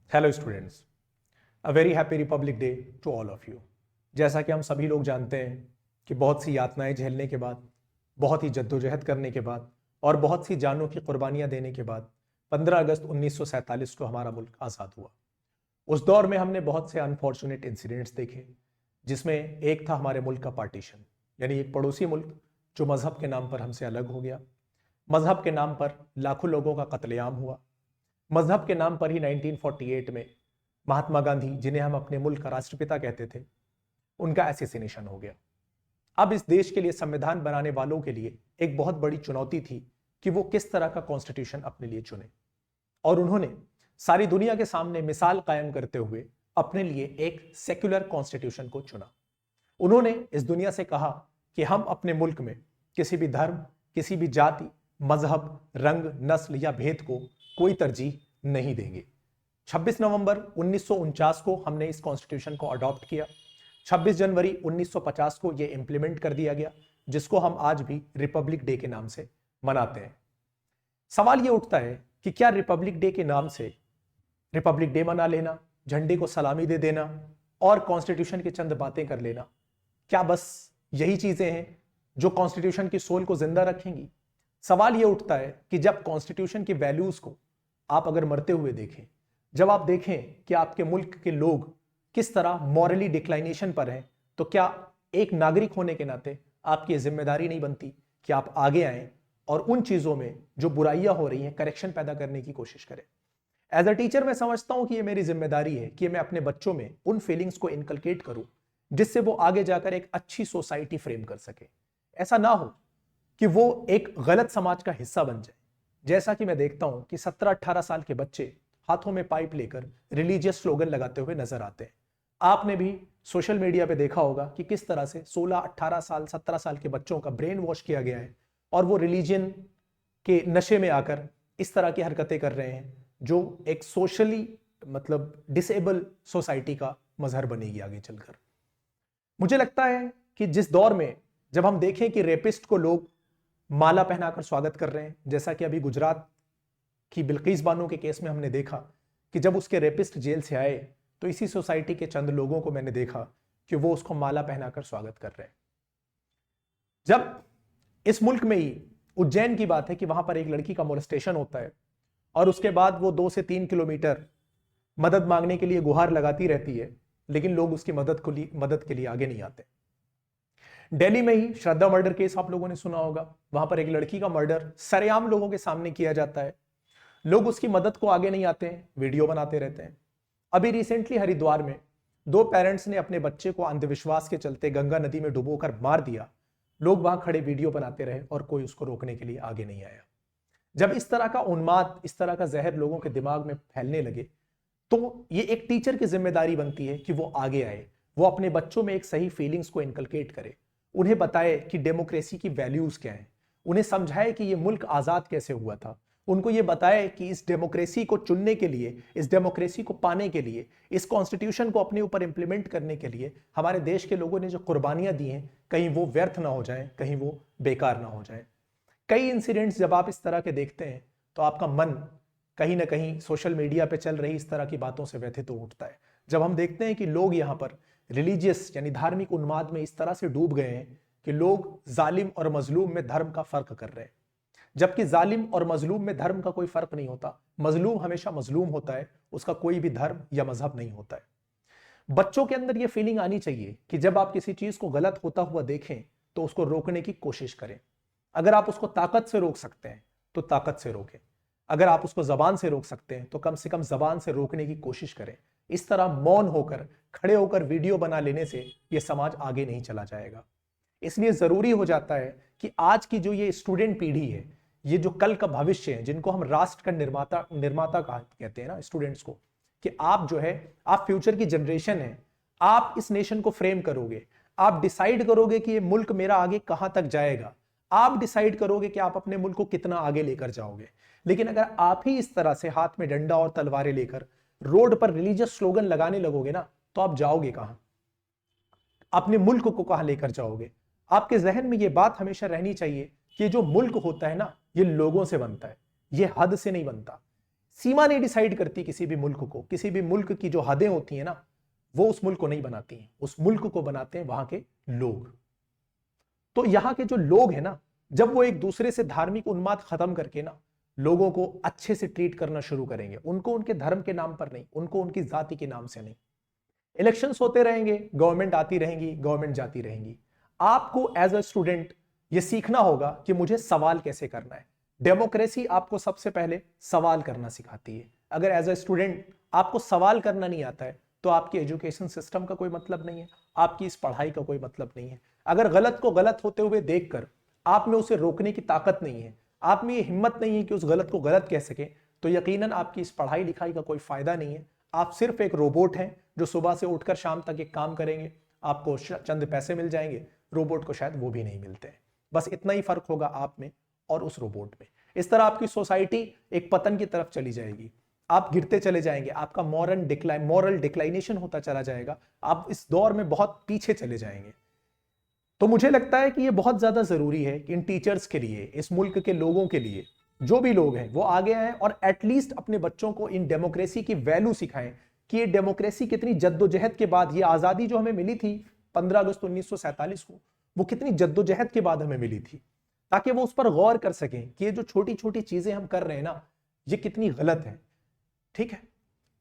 Hello students, a very happy republic day to all of you. जैसा कि हम सभी लोग जानते हैं कि बहुत सी यातनाएं झेलने के बाद, बहुत ही जद्दोजहद करने के बाद और बहुत सी जानों की कुर्बानियां देने के बाद 15 अगस्त 1947 को हमारा मुल्क आज़ाद हुआ। उस दौर में हमने बहुत से अनफॉर्चुनेट इंसिडेंट्स देखे, जिसमें एक था हमारे मुल्क का पार्टीशन, यानी एक पड़ोसी मुल्क जो मजहब के नाम पर हमसे अलग हो गया। मजहब के नाम पर लाखों लोगों का कत्लेआम हुआ। मजहब के नाम पर ही 1948 में महात्मा गांधी, जिन्हें हम अपने मुल्क का राष्ट्रपिता कहते थे, उनका एसेसिनेशन हो गया। अब इस देश के लिए, संविधान बनाने वालों के लिए एक बहुत बड़ी चुनौती थी कि वो किस तरह का कॉन्स्टिट्यूशन अपने लिए चुने, और उन्होंने सारी दुनिया के सामने मिसाल कायम करते हुए अपने लिए एक सेक्युलर कॉन्स्टिट्यूशन को चुना। उन्होंने इस दुनिया से कहा कि हम अपने मुल्क में किसी भी धर्म, किसी भी जाति, मजहब, रंग, नस्ल या भेद को कोई तरजीह नहीं देंगे। 26 नवंबर 1949 को हमने इस कॉन्स्टिट्यूशन को अडॉप्ट किया। 26 जनवरी 1950 को यह इंप्लीमेंट कर दिया गया, जिसको हम आज भी रिपब्लिक डे के नाम से मनाते हैं। सवाल यह उठता है कि क्या रिपब्लिक डे के नाम से रिपब्लिक डे मना लेना, झंडे को सलामी दे देना और कॉन्स्टिट्यूशन की चंद बातें कर लेना, क्या बस यही चीजें हैं जो कॉन्स्टिट्यूशन की सोल को जिंदा रखेंगी? सवाल यह उठता है कि जब कॉन्स्टिट्यूशन की वैल्यूज को आप अगर मरते हुए देखें, जब आप देखें कि आपके मुल्क के लोग किस तरह मॉरली डिक्लाइनेशन पर हैं, तो क्या एक नागरिक होने के नाते आपकी जिम्मेदारी नहीं बनती कि आप आगे आएं और उन चीजों में जो बुराइयां हो रही हैं करेक्शन पैदा करने की कोशिश करें? एज अ टीचर मैं समझता हूं कि ये मेरी जिम्मेदारी है कि मैं अपने बच्चों में उन फीलिंग्स को इनकलकेट करूं जिससे वो आगे जाकर एक अच्छी सोसाइटी फ्रेम कर सके। ऐसा ना हो कि वो एक गलत समाज का हिस्सा बन जाए। जैसा कि मैं देखता हूं कि 17-18 साल के बच्चे हाथों में पाइप लेकर रिलीजियस स्लोगन लगाते हुए नजर आते हैं। आपने भी सोशल मीडिया पे देखा होगा कि किस तरह से 16, 18 साल, 17 साल के बच्चों का ब्रेन वॉश किया गया है और वो रिलीजन के नशे में आकर इस तरह की हरकतें कर रहे हैं, जो एक सोशली डिसेबल सोसाइटी का मजहर बनेगी आगे चलकर। मुझे लगता है कि जिस दौर में जब हम देखें कि रेपिस्ट को लोग माला पहनाकर स्वागत कर रहे हैं, जैसा कि अभी गुजरात की बिल्किस बानो के केस में हमने देखा कि जब उसके रेपिस्ट जेल से आए तो इसी सोसाइटी के चंद लोगों को मैंने देखा कि वो उसको माला पहनाकर स्वागत कर रहे हैं। जब इस मुल्क में ही उज्जैन की बात है कि वहां पर एक लड़की का मोलेस्टेशन होता है और उसके बाद वो 2 से 3 किलोमीटर मदद मांगने के लिए गुहार लगाती रहती है, लेकिन लोग उसकी मदद के लिए आगे नहीं आते। दिल्ली में ही श्रद्धा मर्डर केस आप लोगों ने सुना होगा। वहां पर एक लड़की का मर्डर सरेआम लोगों के सामने किया जाता है, लोग उसकी मदद को आगे नहीं आते हैं, वीडियो बनाते रहते हैं। अभी रिसेंटली हरिद्वार में 2 पेरेंट्स ने अपने बच्चे को अंधविश्वास के चलते गंगा नदी में डुबोकर मार दिया। लोग वहां खड़े वीडियो बनाते रहे और कोई उसको रोकने के लिए आगे नहीं आया। जब इस तरह का उन्माद, इस तरह का जहर लोगों के दिमाग में फैलने लगे, तो ये एक टीचर की जिम्मेदारी बनती है कि वो आगे आए, वो अपने बच्चों में एक सही फीलिंग्स को इनकलकेट करे, उन्हें बताए कि डेमोक्रेसी की वैल्यूज क्या हैं, उन्हें समझाए कि ये मुल्क आजाद कैसे हुआ था, उनको ये बताए कि इस डेमोक्रेसी को चुनने के लिए, इस डेमोक्रेसी को पाने के लिए, इस कॉन्स्टिट्यूशन को अपने ऊपर इंप्लीमेंट करने के लिए हमारे देश के लोगों ने जो कुर्बानियां दी हैं, कहीं वो व्यर्थ ना हो जाए, कहीं वो बेकार ना हो जाए। कई इंसिडेंट्स जब आप इस तरह के देखते हैं तो आपका मन कहीं ना कहीं सोशल मीडिया पे चल रही इस तरह की बातों से व्यथित हो उठता है। जब हम देखते हैं कि लोग यहाँ पर रिलीजियस यानी धार्मिक उन्माद में इस तरह से डूब गए हैं कि लोग जालिम और मजलूम में धर्म का फर्क कर रहे हैं, जबकि जालिम और मजलूम में धर्म का कोई फर्क नहीं होता। मजलूम हमेशा मजलूम होता है, उसका कोई भी धर्म या मजहब नहीं होता है। बच्चों के अंदर यह फीलिंग आनी चाहिए कि जब आप किसी चीज को गलत होता हुआ देखें तो उसको रोकने की कोशिश करें। अगर आप उसको ताकत से रोक सकते हैं तो ताकत से रोकें, अगर आप उसको जबान से रोक सकते हैं तो कम से कम जबान से रोकने की कोशिश करें। इस तरह मौन होकर, खड़े होकर वीडियो बना लेने से यह समाज आगे नहीं चला जाएगा। इसलिए जरूरी हो जाता है कि आज की जो ये स्टूडेंट पीढ़ी है, ये जो कल का भविष्य है, जिनको हम राष्ट्र का निर्माता कहते हैं ना स्टूडेंट्स को, कि आप जो है, आप फ्यूचर की जनरेशन है, आप इस नेशन को फ्रेम करोगे, आप डिसाइड करोगे कि ये मुल्क मेरा आगे कहां तक जाएगा, आप डिसाइड करोगे कि आप अपने मुल्क को कितना आगे लेकर जाओगे। लेकिन अगर आप ही इस तरह से हाथ में डंडा और तलवारें लेकर रोड पर रिलीजियस स्लोगन लगाने लगोगे ना, तो आप जाओगे कहां, अपने मुल्क को कहां लेकर जाओगे? आपके जहन में यह बात हमेशा रहनी चाहिए कि जो मुल्क होता है ना, ये लोगों से बनता है, ये हद से नहीं बनता। सीमा नहीं डिसाइड करती किसी भी मुल्क को। किसी भी मुल्क की जो हदें होती हैं ना, वो उस मुल्क को नहीं बनाती हैं, उस मुल्क को बनाते हैं वहां के लोग। तो यहां के जो लोग हैं ना, जब वो एक दूसरे से धार्मिक उन्माद खत्म करके ना लोगों को अच्छे से ट्रीट करना शुरू करेंगे, उनको उनके धर्म के नाम पर नहीं, उनको उनकी जाति के नाम से नहीं। इलेक्शंस होते रहेंगे, गवर्नमेंट आती रहेंगी, गवर्नमेंट जाती रहेंगी। आपको एज अ स्टूडेंट ये सीखना होगा कि मुझे सवाल कैसे करना है। डेमोक्रेसी आपको सबसे पहले सवाल करना सिखाती है। अगर एज अ स्टूडेंट आपको सवाल करना नहीं आता है तो आपकी एजुकेशन सिस्टम का कोई मतलब नहीं है, आपकी इस पढ़ाई का कोई मतलब नहीं है। अगर गलत को गलत होते हुए देखकर आप में उसे रोकने की ताकत नहीं है, आप में ये हिम्मत नहीं है कि उस गलत को गलत कह सके, तो यकीनन आपकी इस पढ़ाई लिखाई का कोई फायदा नहीं है। आप सिर्फ एक रोबोट हैं जो सुबह से उठकर शाम तक एक काम करेंगे, आपको चंद पैसे मिल जाएंगे, रोबोट को शायद वो भी नहीं मिलते हैं। बस इतना ही फर्क होगा आप में और उस रोबोट में। इस तरह आपकी सोसाइटी एक पतन की तरफ चली जाएगी, आप गिरते चले जाएंगे, आपका मॉरल डिक्लाइनेशन होता चला जाएगा, आप इस दौर में बहुत पीछे चले जाएंगे। तो मुझे लगता है कि ये बहुत ज्यादा जरूरी है कि इन टीचर्स के लिए, इस मुल्क के लोगों के लिए, जो भी लोग हैं वो आगे आए और एटलीस्ट अपने बच्चों को इन डेमोक्रेसी की वैल्यू सिखाएं कि ये डेमोक्रेसी कितनी जद्दोजहद के बाद, ये आजादी जो हमें मिली थी 15 अगस्त 1947 को, वो कितनी जद्दोजहद के बाद हमें मिली थी, ताकि वो उस पर गौर कर सकें कि ये जो छोटी छोटी चीजें हम कर रहे हैं ना, ये कितनी गलत है। ठीक है,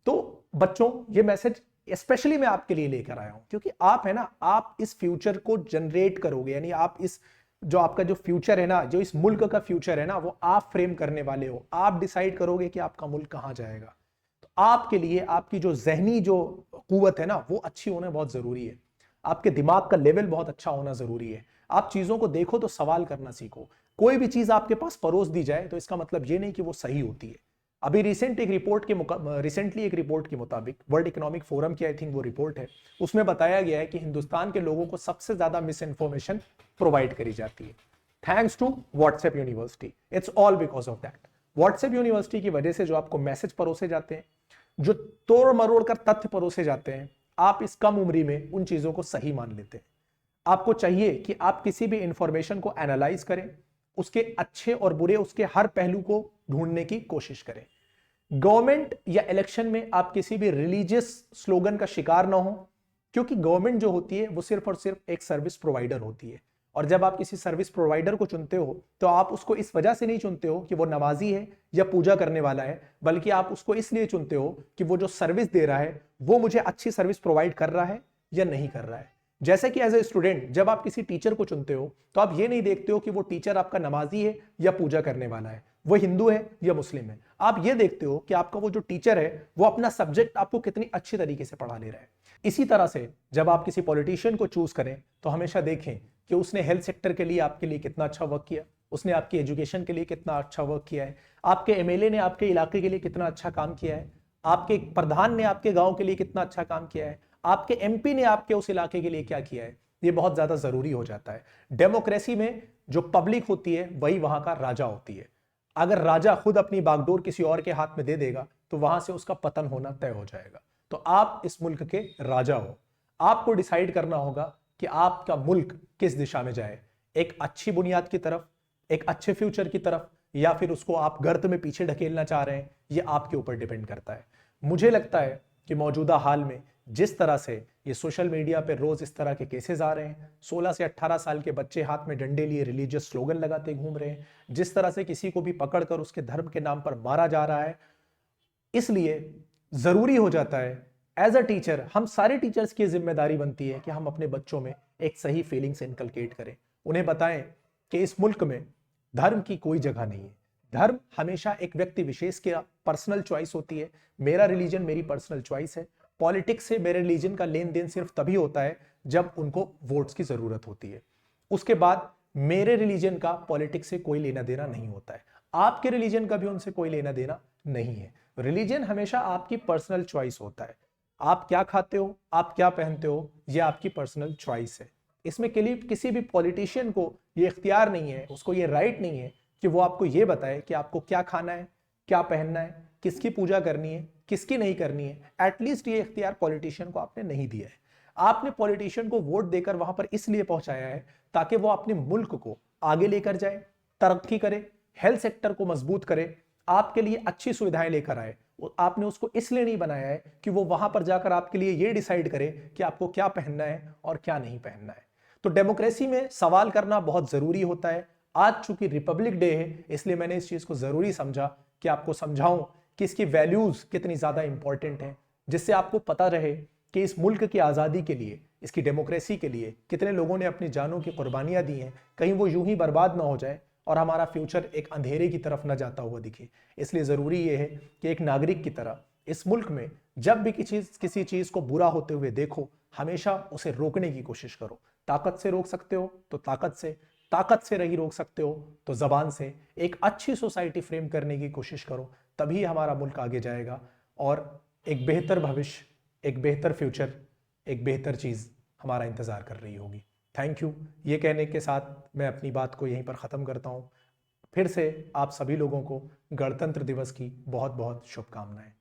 तो बच्चों ये मैसेज स्पेशली मैं आपके लिए लेकर आया हूं, क्योंकि आप है ना, आप इस फ्यूचर को जनरेट करोगे, यानी आप इस जो आपका जो फ्यूचर है ना, जो इस मुल्क का फ्यूचर है ना, वो आप फ्रेम करने वाले हो। आप डिसाइड करोगे कि आपका मुल्क कहां जाएगा। तो आपके लिए आपकी जो जहनी जो कुव्वत है ना, वो अच्छी होना बहुत जरूरी है। आपके दिमाग का लेवल बहुत अच्छा होना जरूरी है। आप चीजों को देखो तो सवाल करना सीखो। कोई भी चीज आपके पास परोस दी जाए तो इसका मतलब ये नहीं कि वो सही होती है। अभी रिसेंटली एक रिपोर्ट के मुताबिक, वर्ल्ड इकोनॉमिक फोरम की आई थिंक वो रिपोर्ट है, उसमें बताया गया है कि हिंदुस्तान के लोगों को सबसे ज्यादा मिस इन्फॉर्मेशन प्रोवाइड करी जाती है thanks to WhatsApp university. It's all because of that. WhatsApp university की वजह से जो आपको मैसेज परोसे जाते हैं, जो तोड़ मरोड़ कर तथ्य परोसे जाते हैं, आप इस कम उम्री में उन चीजों को सही मान लेते हैं। आपको चाहिए कि आप किसी भी इंफॉर्मेशन को एनालाइज करें, उसके अच्छे और बुरे, उसके हर पहलू को ढूंढने की कोशिश करें। गवर्नमेंट या इलेक्शन में आप किसी भी रिलीजियस स्लोगन का शिकार ना हो, क्योंकि गवर्नमेंट जो होती है वो सिर्फ और सिर्फ एक सर्विस प्रोवाइडर होती है। और जब आप किसी सर्विस प्रोवाइडर को चुनते हो तो आप उसको इस वजह से नहीं चुनते हो कि वो नमाजी है या पूजा करने वाला है, बल्कि आप उसको इसलिए चुनते हो कि वो जो सर्विस दे रहा है वो मुझे अच्छी सर्विस प्रोवाइड कर रहा है या नहीं कर रहा है। जैसे कि एज ए स्टूडेंट जब आप किसी टीचर को चुनते हो तो आप ये नहीं देखते हो कि वो टीचर आपका नमाजी है या पूजा करने वाला है, वो हिंदू है या मुस्लिम है। आप ये देखते हो कि आपका वो जो टीचर है वो अपना सब्जेक्ट आपको कितनी अच्छी तरीके से पढ़ा ले रहा है। इसी तरह से जब आप किसी पॉलिटिशियन को चूज करें तो हमेशा देखें कि उसने हेल्थ सेक्टर के लिए आपके लिए कितना अच्छा वर्क किया, उसने आपकी एजुकेशन के लिए कितना अच्छा वर्क किया है, आपके एमएलए ने आपके इलाके के लिए कितना अच्छा काम किया है, आपके प्रधान ने आपके गांव के लिए कितना अच्छा काम किया है, आपके एमपी ने आपके उस इलाके के लिए क्या किया है। ये बहुत ज्यादा जरूरी हो जाता है। डेमोक्रेसी में जो पब्लिक होती है वही वहां का राजा होती है। अगर राजा खुद अपनी बागडोर किसी और के हाथ में दे देगा तो वहां से उसका पतन होना तय हो जाएगा। तो आप इस मुल्क के राजा हो, आपको डिसाइड करना होगा कि आपका मुल्क किस दिशा में जाए, एक अच्छी बुनियाद की तरफ, एक अच्छे फ्यूचर की तरफ, या फिर उसको आप गर्त में पीछे ढकेलना चाह रहे हैं। ये आपके ऊपर डिपेंड करता है। मुझे लगता है कि मौजूदा हाल में जिस तरह से ये सोशल मीडिया पे रोज इस तरह के केसेस आ रहे हैं, 16 से 18 साल के बच्चे हाथ में डंडे लिए रिलीजियस स्लोगन लगाते घूम रहे हैं, जिस तरह से किसी को भी पकड़कर उसके धर्म के नाम पर मारा जा रहा है, इसलिए जरूरी हो जाता है एज अ टीचर, हम सारे टीचर्स की जिम्मेदारी बनती है कि हम अपने बच्चों में एक सही फीलिंग्स इनकलकेट करें। उन्हें बताएं कि इस मुल्क में धर्म की कोई जगह नहीं है। धर्म हमेशा एक व्यक्ति विशेष की पर्सनल चॉइस होती है। मेरा रिलीजन मेरी पर्सनल चॉइस है। पॉलिटिक्स से मेरे रिलीजन का लेन देन सिर्फ तभी होता है जब उनको वोट्स की जरूरत होती है। उसके बाद मेरे रिलीजन का पॉलिटिक्स से कोई लेना देना नहीं होता है। आपके रिलीजन का भी उनसे कोई लेना देना नहीं है। रिलीजन हमेशा आपकी पर्सनल चॉइस होता है। आप क्या खाते हो, आप क्या पहनते हो, यह आपकी पर्सनल चॉइस है। इसमें के लिए किसी भी पॉलिटिशियन को ये इख्तियार नहीं है, उसको ये राइट नहीं है कि वो आपको ये बताए कि आपको क्या खाना है, क्या पहनना है, किसकी पूजा करनी है, किसकी नहीं करनी है। एटलीस्ट ये इख्तियार पॉलिटिशियन को आपने नहीं दिया है। आपने पॉलिटिशियन को वोट देकर वहां पर इसलिए पहुंचाया है ताकि वो अपने मुल्क को आगे लेकर जाए, तरक्की करे, हेल्थ सेक्टर को मजबूत करे, आपके लिए अच्छी सुविधाएं लेकर आए। आपने उसको इसलिए नहीं बनाया है कि वो वहां पर जाकर आपके लिए ये डिसाइड करे कि आपको क्या पहनना है और क्या नहीं पहनना है। तो डेमोक्रेसी में सवाल करना बहुत जरूरी होता है। आज चूंकि रिपब्लिक डे है, इसलिए मैंने इस चीज को जरूरी समझा कि आपको समझाऊं कि इसकी वैल्यूज कितनी ज्यादा इंपॉर्टेंट है, जिससे आपको पता रहे कि इस मुल्क की आज़ादी के लिए, इसकी डेमोक्रेसी के लिए कितने लोगों ने अपनी जानों की कुर्बानियां दी हैं। कहीं वो यूं ही बर्बाद ना हो जाए और हमारा फ्यूचर एक अंधेरे की तरफ न जाता हुआ दिखे। इसलिए ज़रूरी ये है कि एक नागरिक की तरह इस मुल्क में जब भी किसी चीज़ को बुरा होते हुए देखो, हमेशा उसे रोकने की कोशिश करो। ताकत से रोक सकते हो तो ताकत से नहीं रोक सकते हो तो ज़बान से एक अच्छी सोसाइटी फ्रेम करने की कोशिश करो। तभी हमारा मुल्क आगे जाएगा और एक बेहतर भविष्य, एक बेहतर फ्यूचर, एक बेहतर चीज़ हमारा इंतज़ार कर रही होगी। Thank you. ये कहने के साथ मैं अपनी बात को यहीं पर ख़त्म करता हूँ। फिर से आप सभी लोगों को गणतंत्र दिवस की बहुत बहुत शुभकामनाएं।